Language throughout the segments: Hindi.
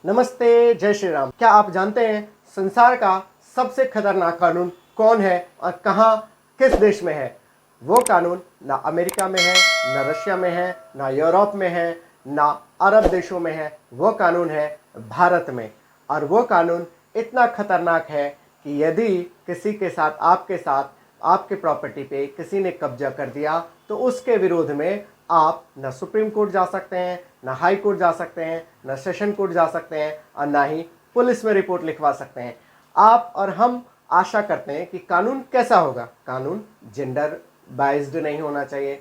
नमस्ते, जय श्री राम। क्या आप जानते हैं संसार का सबसे खतरनाक कानून कौन है और कहाँ किस देश में है? वो कानून ना अमेरिका में है, ना रशिया में है, ना यूरोप में है, ना अरब देशों में है। वो कानून है भारत में। और वो कानून इतना खतरनाक है कि यदि किसी के साथ आपके प्रॉपर्टी पे किसी ने कब्जा कर दिया तो उसके विरोध में आप न सुप्रीम कोर्ट जा सकते हैं, न हाई कोर्ट जा सकते हैं, न सेशन कोर्ट जा सकते हैं और ना ही पुलिस में रिपोर्ट लिखवा सकते हैं। आप और हम आशा करते हैं कि कानून कैसा होगा। कानून जेंडर बाइज्ड नहीं होना चाहिए,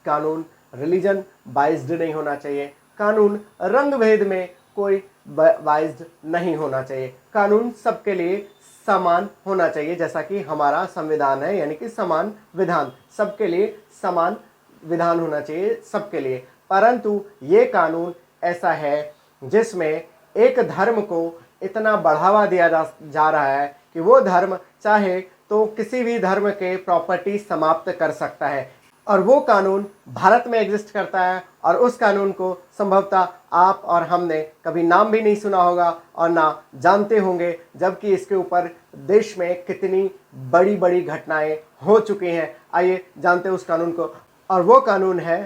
कानून रिलीजन बाइज्ड नहीं होना चाहिए, कानून रंग भेद में कोई बाइज्ड नहीं होना चाहिए, कानून सबके लिए समान होना चाहिए, जैसा कि हमारा संविधान है, यानी कि समान विधान, सबके लिए समान विधान होना चाहिए सबके लिए। परंतु ये कानून ऐसा है जिसमें एक धर्म को इतना बढ़ावा दिया जा रहा है कि वो धर्म चाहे तो किसी भी धर्म के प्रॉपर्टी समाप्त कर सकता है। और वो कानून भारत में एग्जिस्ट करता है और उस कानून को संभवतः आप और हमने कभी नाम भी नहीं सुना होगा और ना जानते होंगे, जबकि इसके ऊपर देश में कितनी बड़ी बड़ी घटनाएं हो चुकी हैं। आइए जानते हैं उस कानून को। और वो कानून है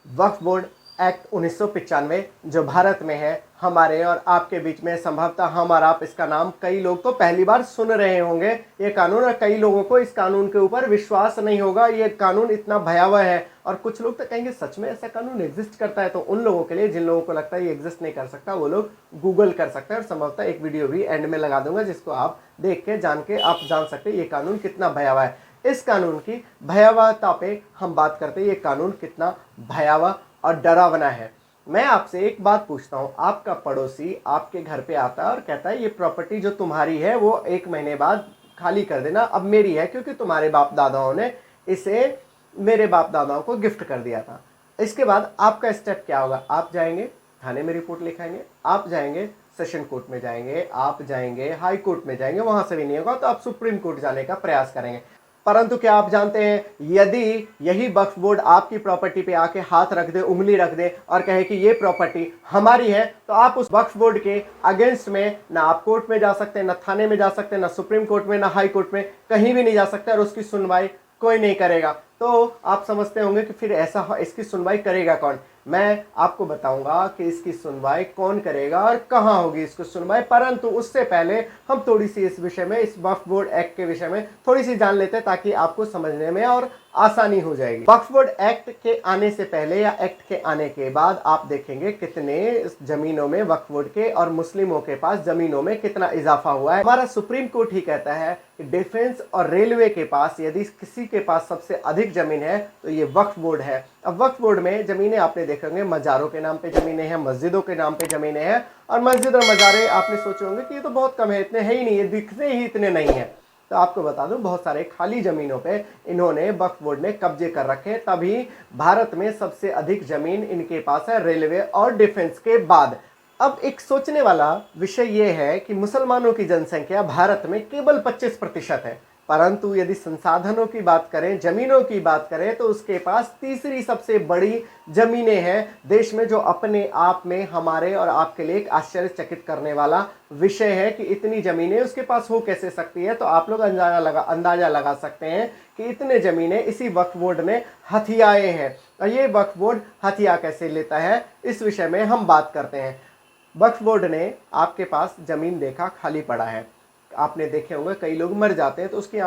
वक्फ बोर्ड एक्ट 1995, जो भारत में है, हमारे और आपके बीच में। संभवतः हम और आप इसका नाम, कई लोग तो पहली बार सुन रहे होंगे ये कानून, और कई लोगों को इस कानून के ऊपर विश्वास नहीं होगा। ये कानून इतना भयावह है और कुछ लोग तो कहेंगे सच में ऐसा कानून एग्जिस्ट करता है। तो उन लोगों के लिए, जिन लोगों को लगता है ये एग्जिस्ट नहीं कर सकता, वो लोग गूगल कर सकते हैं और संभवतः एक वीडियो भी एंड में लगा दूंगा जिसको आप देख के आप जान सकते हैं ये कानून कितना भयावह है। इस कानून की भयावहता पे हम बात करते हैं, ये कानून कितना भयावह और डरावना है। मैं आपसे एक बात पूछता हूँ, आपका पड़ोसी आपके घर पे आता है और कहता है ये प्रॉपर्टी जो तुम्हारी है वो 1 महीने बाद खाली कर देना, अब मेरी है क्योंकि तुम्हारे बाप दादाओं ने इसे मेरे बाप दादाओं को गिफ्ट कर दिया था। इसके बाद आपका स्टेप क्या होगा? आप जाएंगे थाने में रिपोर्ट लिखाएंगे, आप जाएंगे सेशन कोर्ट में जाएंगे, आप जाएंगे हाई कोर्ट में जाएंगे, वहां से भी नहीं होगा तो आप सुप्रीम कोर्ट जाने का प्रयास करेंगे। परंतु क्या आप जानते हैं, यदि यही वक्फ बोर्ड आपकी प्रॉपर्टी पे आके हाथ रख दे, उंगली रख दे और कहे कि ये प्रॉपर्टी हमारी है, तो आप उस वक्फ बोर्ड के अगेंस्ट में ना आप कोर्ट में जा सकते हैं, ना थाने में जा सकते हैं, ना सुप्रीम कोर्ट में, ना हाई कोर्ट में, कहीं भी नहीं जा सकते और उसकी सुनवाई कोई नहीं करेगा। तो आप समझते होंगे कि फिर ऐसा इसकी सुनवाई करेगा कौन? मैं आपको बताऊंगा कि इसकी सुनवाई कौन करेगा और कहां होगी इसकी सुनवाई। परंतु उससे पहले हम थोड़ी सी इस विषय में, इस वक्फ बोर्ड एक्ट के विषय में थोड़ी सी जान लेते हैं ताकि आपको समझने में और आसानी हो जाएगी। वक्फ बोर्ड एक्ट के आने से पहले या एक्ट के आने के बाद आप देखेंगे कितने जमीनों में वक्फ बोर्ड के और मुस्लिमों के पास जमीनों में कितना इजाफा हुआ है। हमारा सुप्रीम कोर्ट ही कहता है कि डिफेंस और रेलवे के पास यदि किसी के पास सबसे अधिक जमीन है तो ये वक्फ बोर्ड है। अब वक्फ बोर्ड में जमीनें आपने देखेंगे मजारों के नाम पे जमीनें हैं, मस्जिदों के नाम पे जमीनें हैं। और मस्जिद और मजारे आपने सोचे होंगे कि ये तो बहुत कम है, इतने है ही नहीं, ये दिखते ही इतने नहीं है। तो आपको बता दूं, बहुत सारे खाली जमीनों पे इन्होंने वक्फ बोर्ड ने कब्जे कर रखे। तभी भारत में सबसे अधिक जमीन इनके पास है, रेलवे और डिफेंस के बाद। अब एक सोचने वाला विषय यह है कि मुसलमानों की जनसंख्या भारत में केवल 25% है, परंतु यदि संसाधनों की बात करें, जमीनों की बात करें, तो उसके पास तीसरी सबसे बड़ी जमीनें हैं देश में, जो अपने आप में हमारे और आपके लिए एक आश्चर्यचकित करने वाला विषय है कि इतनी जमीनें उसके पास हो कैसे सकती है। तो आप लोग अंदाजा लगा सकते हैं कि इतने जमीनें इसी वक्फ बोर्ड ने हथियाए हैं। और ये वक्फ बोर्ड हथिया कैसे लेता है, इस विषय में हम बात करते हैं। वक्फ बोर्ड ने आपके पास जमीन देखा खाली पड़ा है, आपने देखे होंगे कई लोग मर जाते हैं तो उसके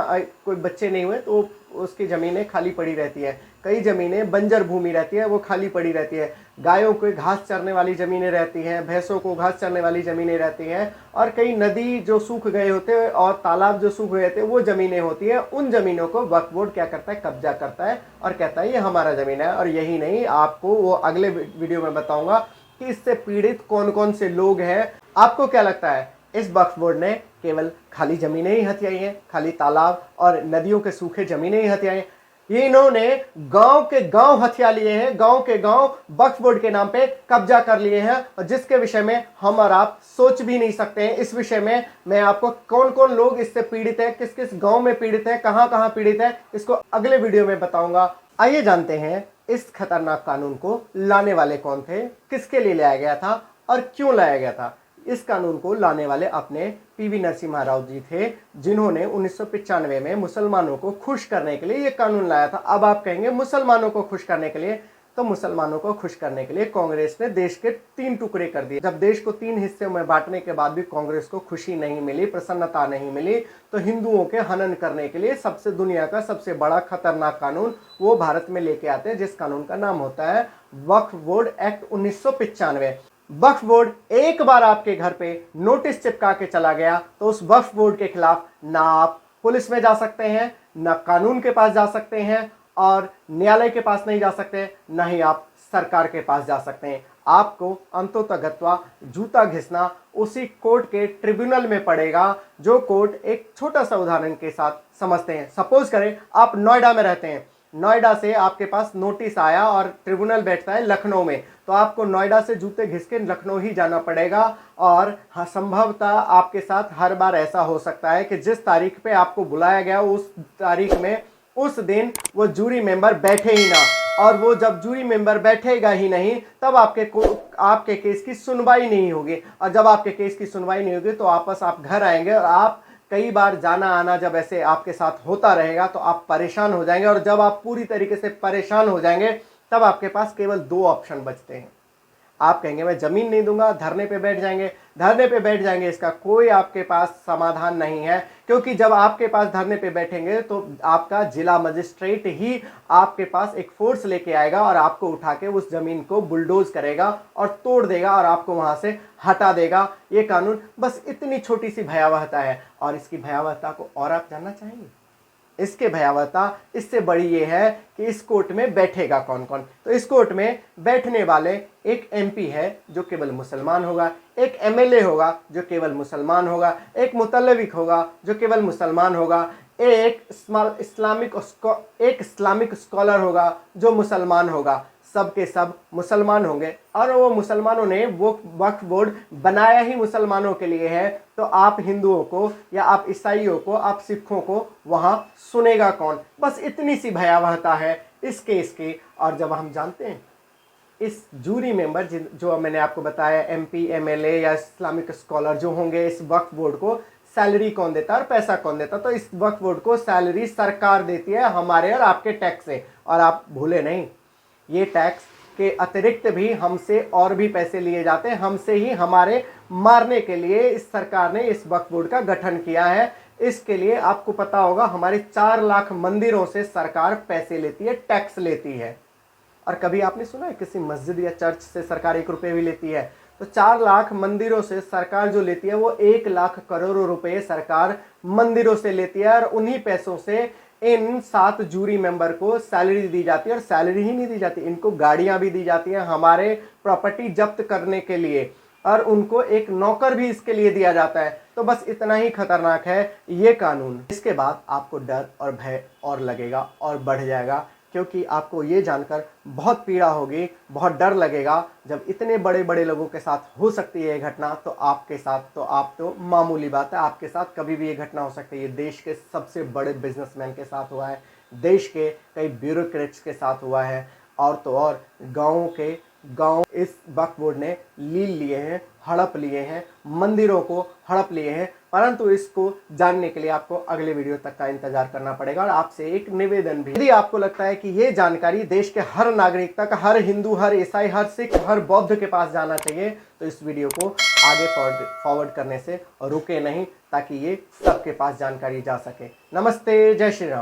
कोई बच्चे नहीं हुए तो उसकी ज़मीनें खाली पड़ी रहती है। कई ज़मीनें बंजर भूमि रहती है, वो खाली पड़ी रहती है। गायों को घास चरने वाली ज़मीनें रहती हैं, भैंसों को घास चरने वाली ज़मीनें रहती हैं, और कई नदी जो सूख गए होते हैं और तालाब जो सूख गए थे वो ज़मीनें होती हैं। उन ज़मीनों को वक्फ बोर्ड क्या करता है? कब्जा करता है और कहता है ये हमारा ज़मीन है। और यही नहीं, आपको वो अगले वीडियो में बताऊँगा कि इससे पीड़ित कौन कौन से लोग हैं। आपको क्या लगता है, इस वक्फ बोर्ड ने केवल खाली जमीनें ही हथियाई हैं, खाली तालाब और नदियों के सूखे जमीनें ही हथियाई हैं? ये इन्होंने गांव के गांव हथिया लिए हैं, गांव के गांव वक्फ बोर्ड के नाम पे कब्जा कर लिए हैं, और जिसके विषय में हम और आप सोच भी नहीं सकते हैं। इस विषय में मैं आपको कौन कौन लोग इससे पीड़ित है, किस किस गांव में पीड़ित है, कहां कहां पीड़ित है, इसको अगले वीडियो में बताऊंगा। आइए जानते हैं इस खतरनाक कानून को लाने वाले कौन थे, किसके लिए लाया गया था और क्यों लाया गया था। इस कानून को लाने वाले अपने पीवी नरसिम्हा राव जी थे, जिन्होंने 1995 में मुसलमानों को खुश करने के लिए ये कानून लाया था। अब आप कहेंगे मुसलमानों को खुश करने के लिए, तो मुसलमानों को खुश करने के लिए कांग्रेस ने देश के 3 टुकड़े कर दिए। जब देश को 3 हिस्सों में बांटने के बाद भी कांग्रेस को खुशी नहीं मिली, प्रसन्नता नहीं मिली, तो हिंदुओं के हनन करने के लिए सबसे दुनिया का सबसे बड़ा खतरनाक कानून वो भारत में लेके आते हैं, जिस कानून का नाम होता है वक्फ बोर्ड एक्ट 1995। वक्फ बोर्ड एक बार आपके घर पे नोटिस चिपका के चला गया तो उस वक्फ बोर्ड के खिलाफ ना आप पुलिस में जा सकते हैं, ना कानून के पास जा सकते हैं, और न्यायालय के पास नहीं जा सकते, ना ही आप सरकार के पास जा सकते हैं। आपको अंततोगत्वा जूता घिसना उसी कोर्ट के ट्रिब्यूनल में पड़ेगा, जो कोर्ट एक छोटा सा उदाहरण के साथ समझते हैं। सपोज करें आप नोएडा में रहते हैं, नोएडा से आपके पास नोटिस आया और ट्रिब्यूनल बैठता है लखनऊ में, तो आपको नोएडा से जूते घिस के लखनऊ ही जाना पड़ेगा। और हाँ, संभवतः आपके साथ हर बार ऐसा हो सकता है कि जिस तारीख पे आपको बुलाया गया उस तारीख में उस दिन वो जूरी मेंबर बैठे ही ना, और वो जब जूरी मेंबर बैठेगा ही नहीं तब आपके केस की सुनवाई नहीं होगी, और जब आपके केस की सुनवाई नहीं होगी तो वापस आप घर आएंगे, और आप कई बार जाना आना जब ऐसे आपके साथ होता रहेगा तो आप परेशान हो जाएंगे। और जब आप पूरी तरीके से परेशान हो जाएंगे तब आपके पास केवल 2 ऑप्शन बचते हैं। आप कहेंगे मैं जमीन नहीं दूंगा, धरने पे बैठ जाएंगे। धरने पे बैठ जाएंगे, इसका कोई आपके पास समाधान नहीं है, क्योंकि जब आपके पास धरने पे बैठेंगे तो आपका जिला मजिस्ट्रेट ही आपके पास एक फोर्स लेके आएगा और आपको उठा के उस जमीन को बुलडोज करेगा और तोड़ देगा और आपको वहां से हटा देगा। ये कानून बस इतनी छोटी सी भयावहता है, और इसकी भयावहता को और आप जानना चाहेंगे? इसके भयावहता इससे बड़ी ये है कि इस कोर्ट में बैठेगा कौन कौन। तो इस कोर्ट में बैठने वाले एक एमपी है जो केवल मुसलमान होगा, एक एमएलए होगा जो केवल मुसलमान होगा, एक मुतल्लिक होगा जो केवल मुसलमान होगा, एक इस्लामिक स्कॉलर होगा जो मुसलमान होगा। सब के सब मुसलमान होंगे, और वो मुसलमानों ने वो वक्फ बोर्ड बनाया ही मुसलमानों के लिए है। तो आप हिंदुओं को या आप ईसाइयों को, आप सिखों को वहां सुनेगा कौन? बस इतनी सी भयावहता है इस केस की। और जब हम जानते हैं इस जूरी मेंबर जो मैंने आपको बताया, एमपी, एमएलए या इस्लामिक स्कॉलर जो होंगे, इस वक्फ बोर्ड को सैलरी कौन देता है और पैसा कौन देता? तो इस वक्फ बोर्ड को सैलरी सरकार देती है, हमारे और आपके टैक्स से। और आप भूले नहीं, ये टैक्स के अतिरिक्त भी हमसे और भी पैसे लिए जाते हैं। हमसे ही हमारे मारने के लिए इस सरकार ने इस वक्फ बोर्ड का गठन किया है। इसके लिए आपको पता होगा हमारे 4 लाख मंदिरों से सरकार पैसे लेती है, टैक्स लेती है। और कभी आपने सुना है किसी मस्जिद या चर्च से सरकार 1 रुपये भी लेती है? तो 4 लाख मंदिरों से सरकार जो लेती है वो 1 लाख करोड़ रुपए सरकार मंदिरों से लेती है, और उन्हीं पैसों से इन 7 जूरी मेंबर को सैलरी दी जाती है। और सैलरी ही नहीं दी जाती, इनको गाड़ियां भी दी जाती हैं हमारे प्रॉपर्टी जब्त करने के लिए, और उनको एक नौकर भी इसके लिए दिया जाता है। तो बस इतना ही खतरनाक है ये कानून। इसके बाद आपको डर और भय और लगेगा और बढ़ जाएगा, क्योंकि आपको ये जानकर बहुत पीड़ा होगी, बहुत डर लगेगा। जब इतने बड़े बड़े लोगों के साथ हो सकती है ये घटना, तो आपके साथ तो मामूली बात है, आपके साथ कभी भी ये घटना हो सकती है। ये देश के सबसे बड़े बिजनेसमैन के साथ हुआ है, देश के कई ब्यूरोक्रेट्स के साथ हुआ है, और तो और गाँव इस वक्फ बोर्ड ने लील लिए हैं, हड़प लिए हैं, मंदिरों को हड़प लिए हैं। परंतु इसको जानने के लिए आपको अगले वीडियो तक का इंतजार करना पड़ेगा। और आपसे एक निवेदन भी, यदि आपको लगता है कि ये जानकारी देश के हर नागरिक तक, हर हिंदू, हर ईसाई, हर सिख, हर बौद्ध के पास जाना चाहिए, तो इस वीडियो को आगे फॉरवर्ड करने से रुके नहीं, ताकि ये सबके पास जानकारी जा सके। नमस्ते, जय श्री राम।